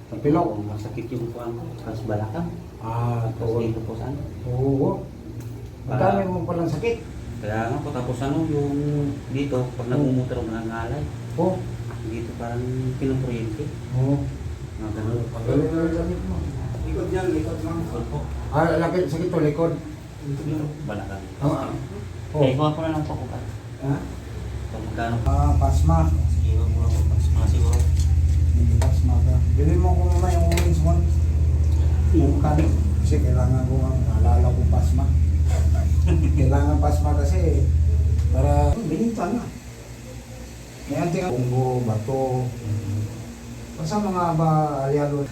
Tapilok. Masakit yung kuwan ko. Tapos balakang. Tapos Oo. dito po sa ano. Oo. Madami mo palang sakit. Kaya nga po, tapos ano, yung dito, pag nagmumutor ng nangangalay, Oo. dito parang pinukuryente. Oo. Mga ganun. Pagaling na rin mo. Likod yan, likod lang. Po. Laki sakit to, likod. Balakang. Oo. Eh, kuha ko na lang po ko. Ha? Kung magkano. Pasma. Sige, wag mo lang po. Mas siguro. Pasma ka. Bilhin mo ko muna yung orange one. Bukan. Kasi kailangan ko nga, naalala ko pasma. Kailangan pasma kasi para binita na. May anting punggo, bato. Basta mga ba aliado.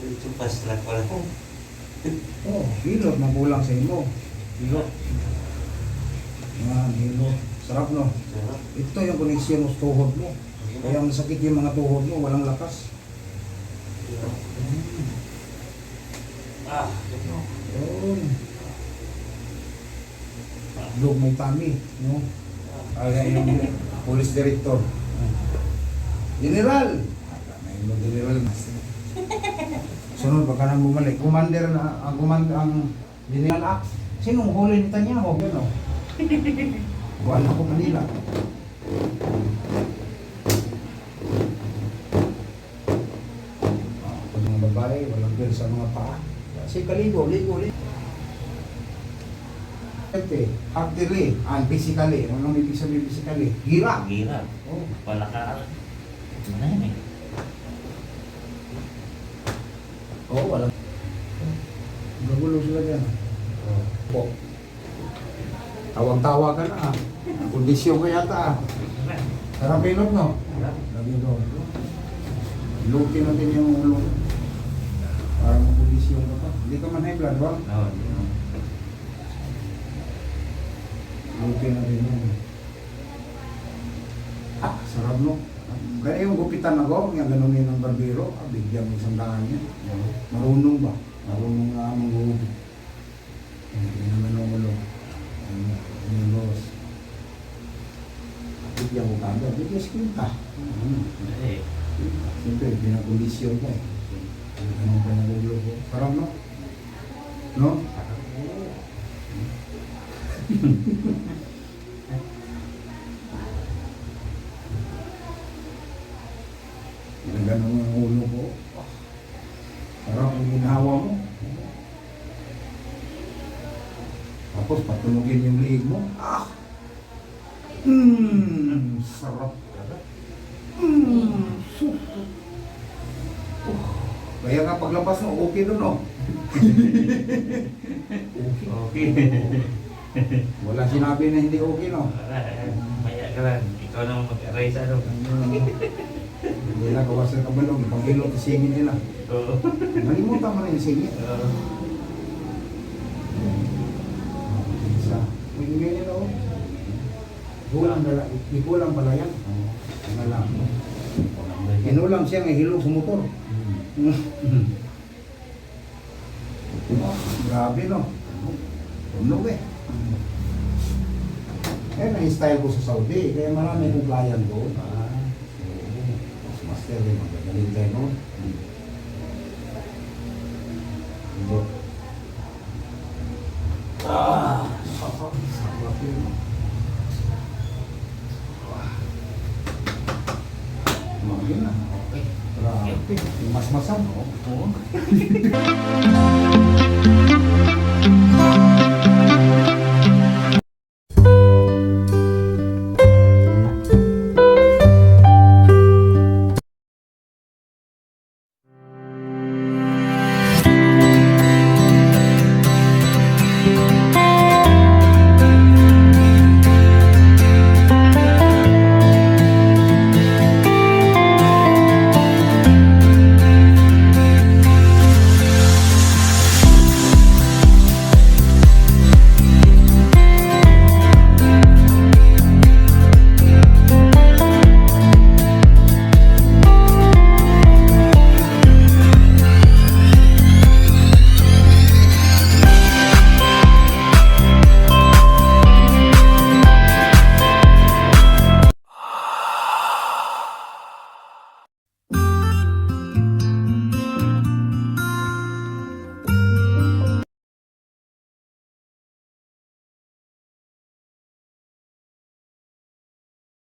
Ito pas lang pala po. Oh, hilot na kulang sa imo. Hilot. Yan, hilot. Sarap no. Sarap. Ito yung koneksyon ng tuhod mo. Kaya masakit yung mga tuhod mo, walang lakas. Ah, Yun. Dog may tummy, no? Yung police director. General! May mo general. Sunod, baka nang bumalik. Commander na, ang general act. Sinong huli ni Tanyaho? Yan o. Buwan ako Manila. Pag mga babae, walang girl sa mga paa. Kasi kaligo, ligo. Actively, and physically. Ano nang ibig sabihin physically? Gira. gira. Oh. Balakang. Ano na yun eh. Oo, wala. Gagulo sila dyan. Po. Tawag-tawa ka na ah. Kondisyon ka yata ah. Sarap pinot no? Lagi doon. Lukin natin yung ulo. Para mag-kondisyon ka pa. Hindi ka man high blood ba? Oo, hindi naman. Lukin natin yun. Sarap no? Kaya yung gupitan ako, yung ganunin ng barbero, bigyan mo isang daan yan. Marunong ba? Marunong nga mag-uubig. Hindi naman ang ulo. Yung boss. Bigyan mo kagad. Bigyan skinta. Eh, Siyempre, pinakondisyon ka eh. Ganun pa yung ulo ko. Sarap no? No? Ganun ang ulo ko. Sarap yung ginawa mo. Tapos patunugin yung liig mo. Sarap. Kaya nga paglabas mo, okay doon oh. okay. Wala sinabi na hindi okay no. Maya ka lang. Ikaw naman mag-aray sa ano. Hindi na gawas ng kabalog. Ipag-ilot yung singin nila. Oo. Nalimutan mo na yung singin. Isa. May ganyan ako. Ikulang pala yan. Alam. Inulang siya ng hilong sa motor. Grabe no. Tunog eh. Eh, na-style ko sa Saudi. Kaya marami kong client doon. Mas master din. Magagaling tayo noon. Sarap yun. Yun na. Okay. Grabe. Mas masam. Oo.